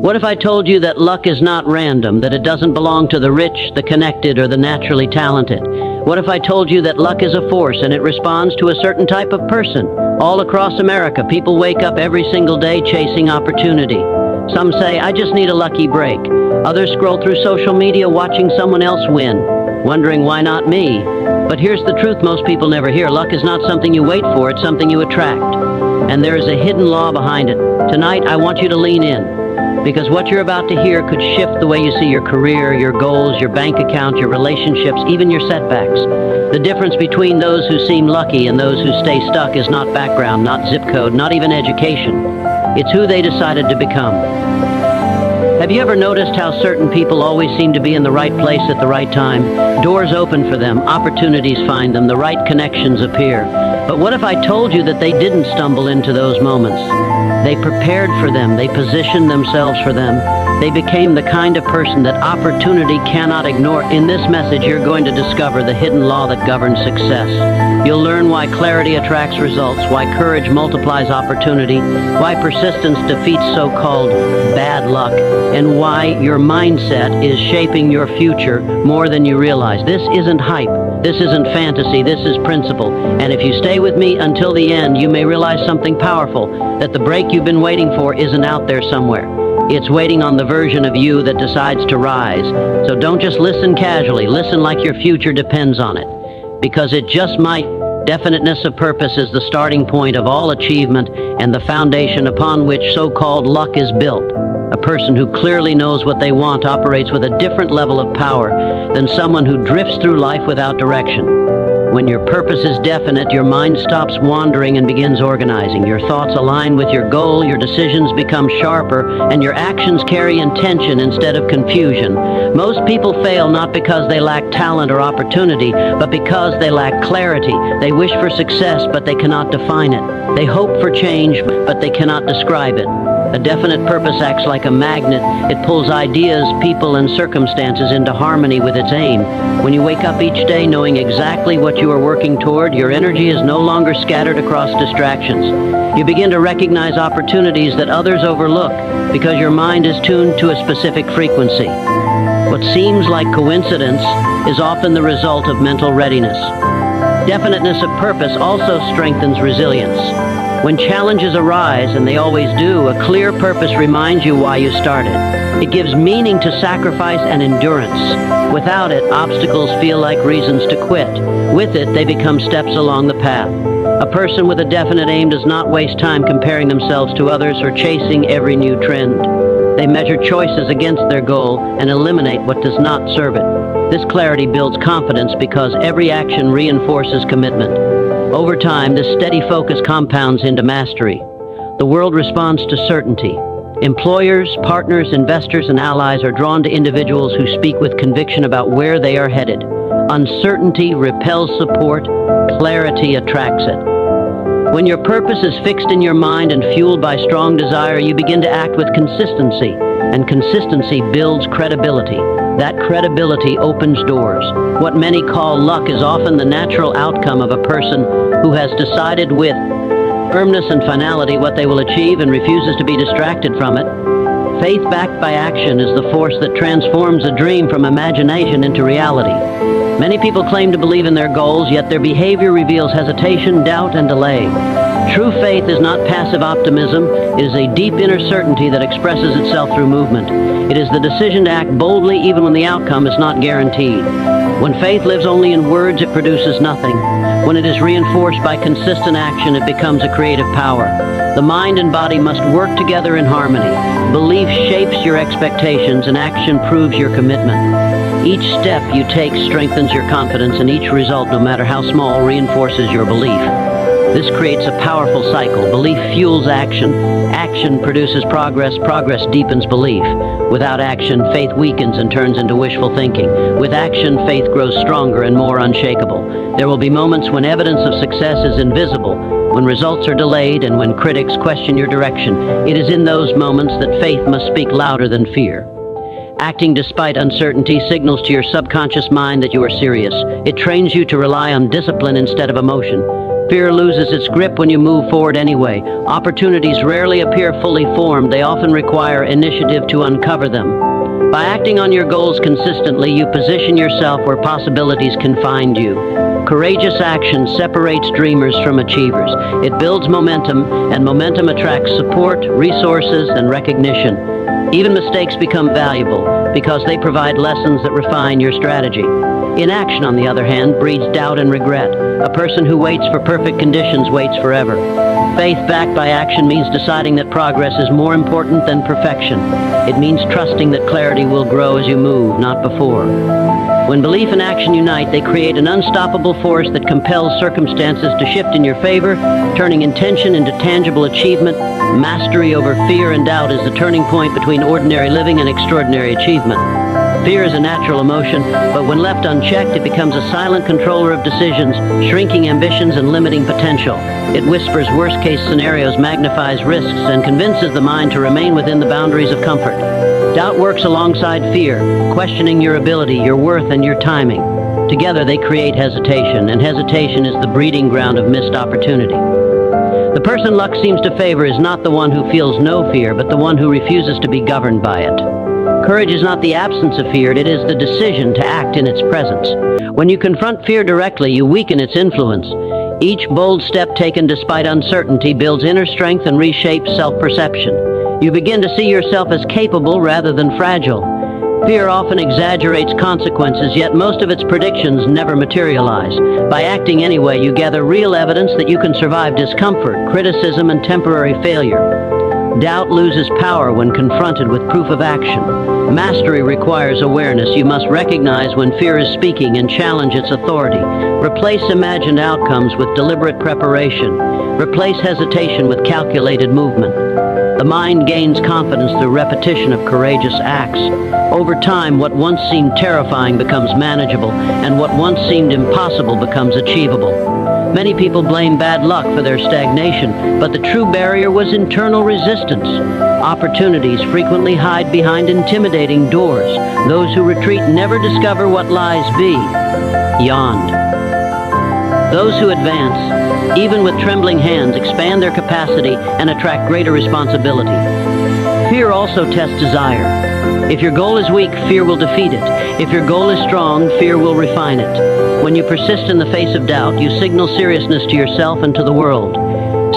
What if I told you that luck is not random, that it doesn't belong to the rich, the connected, or the naturally talented? What if I told you that luck is a force and it responds to a certain type of person? All across America, people wake up every single day chasing opportunity. Some say, I just need a lucky break. Others scroll through social media watching someone else win, wondering why not me? But here's the truth most people never hear. Luck is not something you wait for, it's something you attract. And there is a hidden law behind it. Tonight, I want you to lean in, because what you're about to hear could shift the way you see your career, your goals, your bank account, your relationships, even your setbacks. The difference between those who seem lucky and those who stay stuck is not background, not zip code, not even education. It's who they decided to become. Have you ever noticed how certain people always seem to be in the right place at the right time? Doors open for them, opportunities find them, the right connections appear. But what if I told you that they didn't stumble into those moments? They prepared for them, they positioned themselves for them. They became the kind of person that opportunity cannot ignore. In this message, you're going to discover the hidden law that governs success. You'll learn why clarity attracts results, why courage multiplies opportunity, why persistence defeats so-called bad luck, and why your mindset is shaping your future more than you realize. This isn't hype. This isn't fantasy. This is principle. And if you stay with me until the end, you may realize something powerful, that the break you've been waiting for isn't out there somewhere. It's waiting on the version of you that decides to rise. So don't just listen casually. Listen like your future depends on it. Because it just might. Definiteness of purpose is the starting point of all achievement and the foundation upon which so-called luck is built. A person who clearly knows what they want operates with a different level of power than someone who drifts through life without direction. When your purpose is definite, your mind stops wandering and begins organizing. Your thoughts align with your goal, your decisions become sharper, and your actions carry intention instead of confusion. Most people fail not because they lack talent or opportunity, but because they lack clarity. They wish for success, but they cannot define it. They hope for change, but they cannot describe it. A definite purpose acts like a magnet. It pulls ideas, people, and circumstances into harmony with its aim. When you wake up each day knowing exactly what you are working toward, your energy is no longer scattered across distractions. You begin to recognize opportunities that others overlook because your mind is tuned to a specific frequency. What seems like coincidence is often the result of mental readiness. Definiteness of purpose also strengthens resilience. When challenges arise, and they always do, a clear purpose reminds you why you started. It gives meaning to sacrifice and endurance. Without it, obstacles feel like reasons to quit. With it, they become steps along the path. A person with a definite aim does not waste time comparing themselves to others or chasing every new trend. They measure choices against their goal and eliminate what does not serve it. This clarity builds confidence because every action reinforces commitment. Over time, this steady focus compounds into mastery. The world responds to certainty. Employers, partners, investors, and allies are drawn to individuals who speak with conviction about where they are headed. Uncertainty repels support, clarity attracts it. When your purpose is fixed in your mind and fueled by strong desire, you begin to act with consistency, and consistency builds credibility. That credibility opens doors. What many call luck is often the natural outcome of a person who has decided with firmness and finality what they will achieve and refuses to be distracted from it. Faith backed by action is the force that transforms a dream from imagination into reality. Many people claim to believe in their goals, yet their behavior reveals hesitation, doubt, and delay. True faith is not passive optimism. It is a deep inner certainty that expresses itself through movement. It is the decision to act boldly even when the outcome is not guaranteed. When faith lives only in words, it produces nothing. When it is reinforced by consistent action, it becomes a creative power. The mind and body must work together in harmony. Belief shapes your expectations, and action proves your commitment. Each step you take strengthens your confidence, and each result, no matter how small, reinforces your belief. This creates a powerful cycle. Belief fuels action. Action produces progress. Progress deepens belief. Without action, faith weakens and turns into wishful thinking. With action, faith grows stronger and more unshakable. There will be moments when evidence of success is invisible, when results are delayed, and when critics question your direction. It is in those moments that faith must speak louder than fear. Acting despite uncertainty signals to your subconscious mind that you are serious. It trains you to rely on discipline instead of emotion. Fear loses its grip when you move forward anyway. Opportunities rarely appear fully formed. They often require initiative to uncover them. By acting on your goals consistently, you position yourself where possibilities can find you. Courageous action separates dreamers from achievers. It builds momentum, and momentum attracts support, resources, and recognition. Even mistakes become valuable because they provide lessons that refine your strategy. Inaction, on the other hand, breeds doubt and regret. A person who waits for perfect conditions waits forever. Faith backed by action means deciding that progress is more important than perfection. It means trusting that clarity will grow as you move, not before. When belief and action unite, they create an unstoppable force that compels circumstances to shift in your favor, turning intention into tangible achievement. Mastery over fear and doubt is the turning point between ordinary living and extraordinary achievement. Fear is a natural emotion, but when left unchecked, it becomes a silent controller of decisions, shrinking ambitions and limiting potential. It whispers worst-case scenarios, magnifies risks, and convinces the mind to remain within the boundaries of comfort. Doubt works alongside fear, questioning your ability, your worth, and your timing. Together, they create hesitation, and hesitation is the breeding ground of missed opportunity. The person luck seems to favor is not the one who feels no fear, but the one who refuses to be governed by it. Courage is not the absence of fear, it is the decision to act in its presence. When you confront fear directly, you weaken its influence. Each bold step taken despite uncertainty builds inner strength and reshapes self-perception. You begin to see yourself as capable rather than fragile. Fear often exaggerates consequences, yet most of its predictions never materialize. By acting anyway, you gather real evidence that you can survive discomfort, criticism, and temporary failure. Doubt loses power when confronted with proof of action. Mastery requires awareness. You must recognize when fear is speaking and challenge its authority. Replace imagined outcomes with deliberate preparation. Replace hesitation with calculated movement. The mind gains confidence through repetition of courageous acts. Over time, what once seemed terrifying becomes manageable, and what once seemed impossible becomes achievable. Many people blame bad luck for their stagnation, but the true barrier was internal resistance. Opportunities frequently hide behind intimidating doors. Those who retreat never discover what lies beyond. Those who advance, even with trembling hands, expand their capacity and attract greater responsibility. Fear also tests desire. If your goal is weak, fear will defeat it. If your goal is strong, fear will refine it. When you persist in the face of doubt, you signal seriousness to yourself and to the world.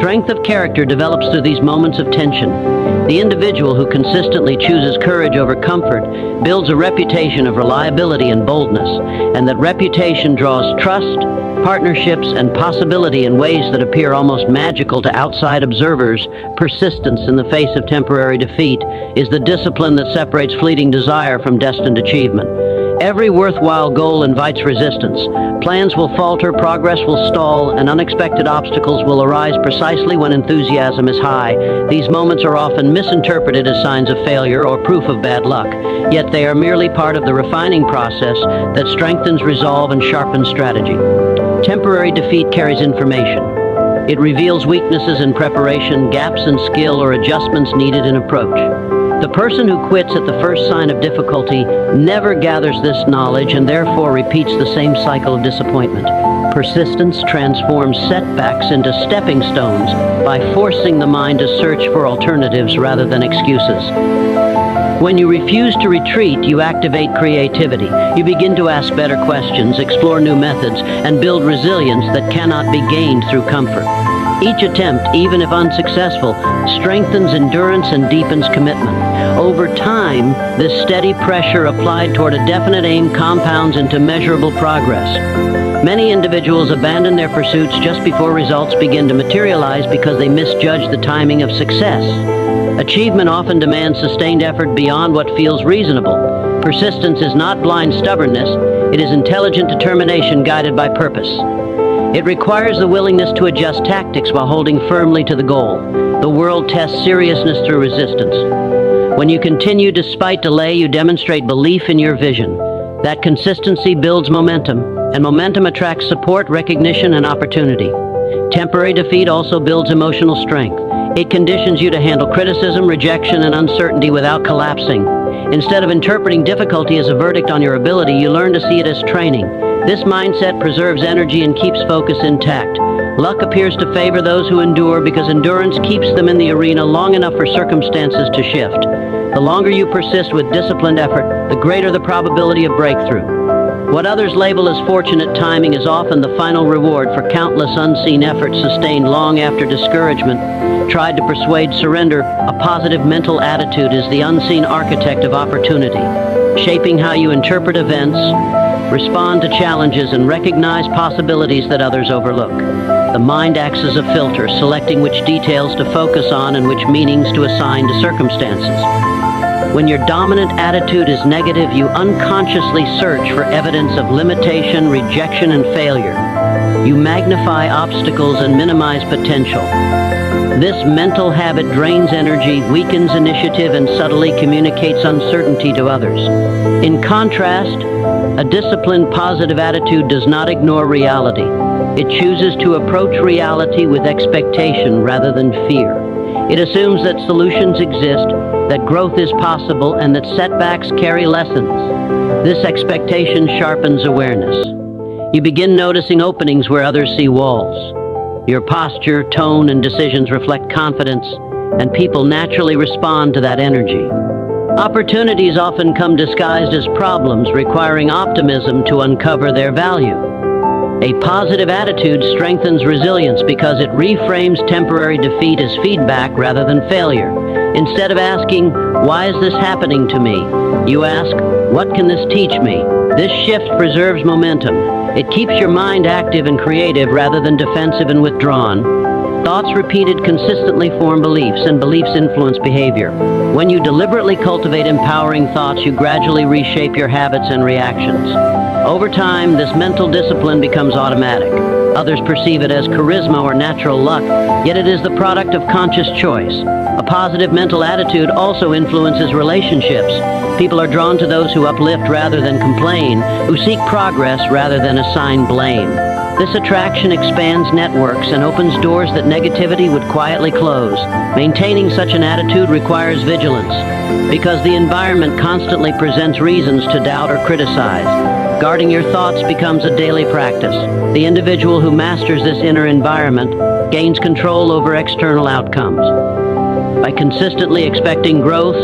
Strength of character develops through these moments of tension. The individual who consistently chooses courage over comfort builds a reputation of reliability and boldness, and that reputation draws trust, partnerships, and possibility in ways that appear almost magical to outside observers. Persistence in the face of temporary defeat is the discipline that separates fleeting desire from destined achievement. Every worthwhile goal invites resistance. Plans will falter, progress will stall, and unexpected obstacles will arise precisely when enthusiasm is high. These moments are often misinterpreted as signs of failure or proof of bad luck, yet they are merely part of the refining process that strengthens resolve and sharpens strategy. Temporary defeat carries information. It reveals weaknesses in preparation, gaps in skill, or adjustments needed in approach. The person who quits at the first sign of difficulty never gathers this knowledge and therefore repeats the same cycle of disappointment. Persistence transforms setbacks into stepping stones by forcing the mind to search for alternatives rather than excuses. When you refuse to retreat, you activate creativity. You begin to ask better questions, explore new methods, and build resilience that cannot be gained through comfort. Each attempt, even if unsuccessful, strengthens endurance and deepens commitment. Over time, this steady pressure applied toward a definite aim compounds into measurable progress. Many individuals abandon their pursuits just before results begin to materialize because they misjudge the timing of success. Achievement often demands sustained effort beyond what feels reasonable. Persistence is not blind stubbornness, it is intelligent determination guided by purpose. It requires the willingness to adjust tactics while holding firmly to the goal. The world tests seriousness through resistance. When you continue despite delay, you demonstrate belief in your vision. That consistency builds momentum, and momentum attracts support, recognition, and opportunity. Temporary defeat also builds emotional strength. It conditions you to handle criticism, rejection, and uncertainty without collapsing. Instead of interpreting difficulty as a verdict on your ability, you learn to see it as training. This mindset preserves energy and keeps focus intact. Luck appears to favor those who endure because endurance keeps them in the arena long enough for circumstances to shift. The longer you persist with disciplined effort, the greater the probability of breakthrough. What others label as fortunate timing is often the final reward for countless unseen efforts sustained long after discouragement tried to persuade surrender. A positive mental attitude is the unseen architect of opportunity, shaping how you interpret events, respond to challenges, and recognize possibilities that others overlook. The mind acts as a filter, selecting which details to focus on and which meanings to assign to circumstances. When your dominant attitude is negative, you unconsciously search for evidence of limitation, rejection, and failure. You magnify obstacles and minimize potential. This mental habit drains energy, weakens initiative, and subtly communicates uncertainty to others. In contrast, a disciplined, positive attitude does not ignore reality. It chooses to approach reality with expectation rather than fear. It assumes that solutions exist, that growth is possible, and that setbacks carry lessons. This expectation sharpens awareness. You begin noticing openings where others see walls. Your posture, tone, and decisions reflect confidence, and people naturally respond to that energy. Opportunities often come disguised as problems, requiring optimism to uncover their value. A positive attitude strengthens resilience because it reframes temporary defeat as feedback rather than failure. Instead of asking, "Why is this happening to me?" you ask, "What can this teach me?" This shift preserves momentum. It keeps your mind active and creative rather than defensive and withdrawn. Thoughts repeated consistently form beliefs, and beliefs influence behavior. When you deliberately cultivate empowering thoughts, you gradually reshape your habits and reactions. Over time, this mental discipline becomes automatic. Others perceive it as charisma or natural luck, yet it is the product of conscious choice. A positive mental attitude also influences relationships. People are drawn to those who uplift rather than complain, who seek progress rather than assign blame. This attraction expands networks and opens doors that negativity would quietly close. Maintaining such an attitude requires vigilance, because the environment constantly presents reasons to doubt or criticize. Guarding your thoughts becomes a daily practice. The individual who masters this inner environment gains control over external outcomes. By consistently expecting growth,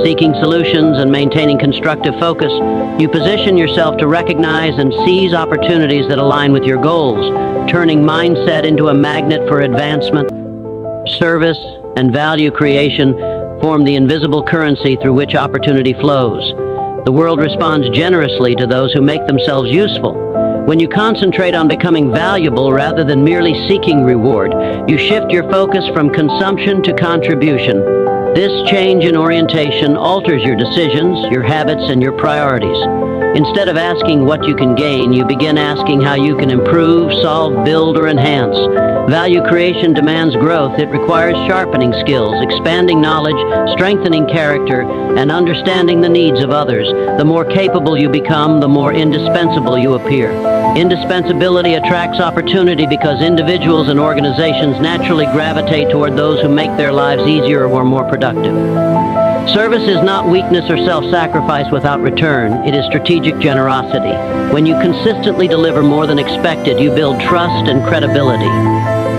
seeking solutions, and maintaining constructive focus, you position yourself to recognize and seize opportunities that align with your goals, turning mindset into a magnet for advancement. Service and value creation form the invisible currency through which opportunity flows. The world responds generously to those who make themselves useful. When you concentrate on becoming valuable rather than merely seeking reward, you shift your focus from consumption to contribution. This change in orientation alters your decisions, your habits, and your priorities. Instead of asking what you can gain, you begin asking how you can improve, solve, build, or enhance. Value creation demands growth. It requires sharpening skills, expanding knowledge, strengthening character, and understanding the needs of others. The more capable you become, the more indispensable you appear. Indispensability attracts opportunity because individuals and organizations naturally gravitate toward those who make their lives easier or more productive. Service is not weakness or self-sacrifice without return. It is strategic generosity. When you consistently deliver more than expected, you build trust and credibility.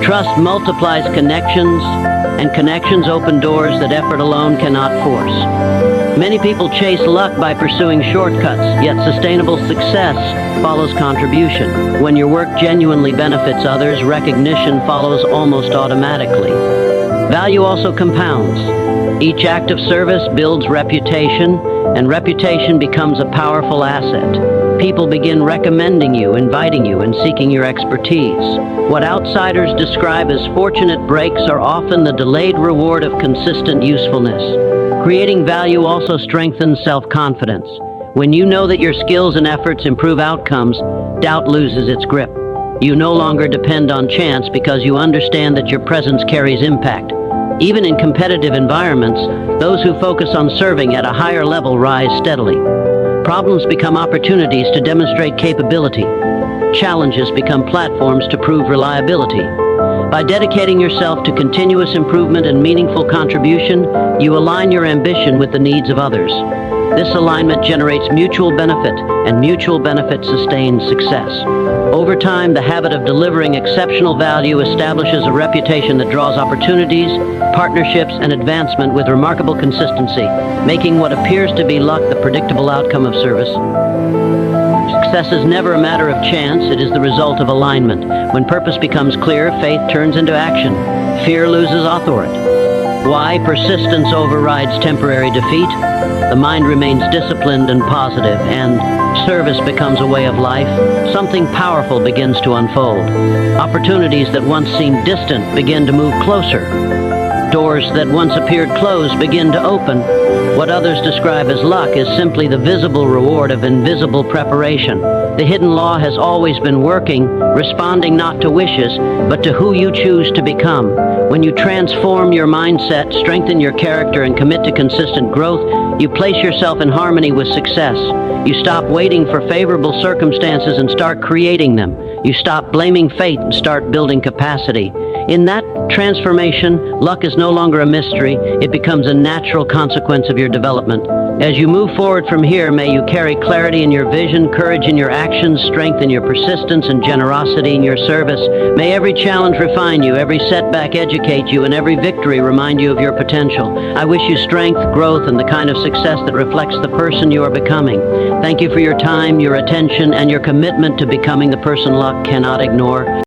Trust multiplies connections, and connections open doors that effort alone cannot force. Many people chase luck by pursuing shortcuts, yet sustainable success follows contribution. When your work genuinely benefits others, recognition follows almost automatically. Value also compounds. Each act of service builds reputation, and reputation becomes a powerful asset. People begin recommending you, inviting you, and seeking your expertise. What outsiders describe as fortunate breaks are often the delayed reward of consistent usefulness. Creating value also strengthens self-confidence. When you know that your skills and efforts improve outcomes, doubt loses its grip. You no longer depend on chance because you understand that your presence carries impact. Even in competitive environments, those who focus on serving at a higher level rise steadily. Problems become opportunities to demonstrate capability. Challenges become platforms to prove reliability. By dedicating yourself to continuous improvement and meaningful contribution, you align your ambition with the needs of others. This alignment generates mutual benefit, and mutual benefit sustains success. Over time, the habit of delivering exceptional value establishes a reputation that draws opportunities, partnerships, and advancement with remarkable consistency, making what appears to be luck the predictable outcome of service. Success is never a matter of chance, it is the result of alignment. When purpose becomes clear, faith turns into action. Fear loses authority. Why? Persistence overrides temporary defeat. The mind remains disciplined and positive, and service becomes a way of life. Something powerful begins to unfold. Opportunities that once seemed distant begin to move closer. Doors that once appeared closed begin to open. What others describe as luck is simply the visible reward of invisible preparation. The hidden law has always been working, responding not to wishes, but to who you choose to become. When you transform your mindset, strengthen your character, and commit to consistent growth, you place yourself in harmony with success. You stop waiting for favorable circumstances and start creating them. You stop blaming fate and start building capacity. In that transformation, luck is no longer a mystery. It becomes a natural consequence of your development. As you move forward from here, may you carry clarity in your vision, courage in your actions, strength in your persistence, and generosity in your service. May every challenge refine you, every setback educate you, and every victory remind you of your potential. I wish you strength, growth, and the kind of success that reflects the person you are becoming. Thank you for your time, your attention, and your commitment to becoming the person luck cannot ignore.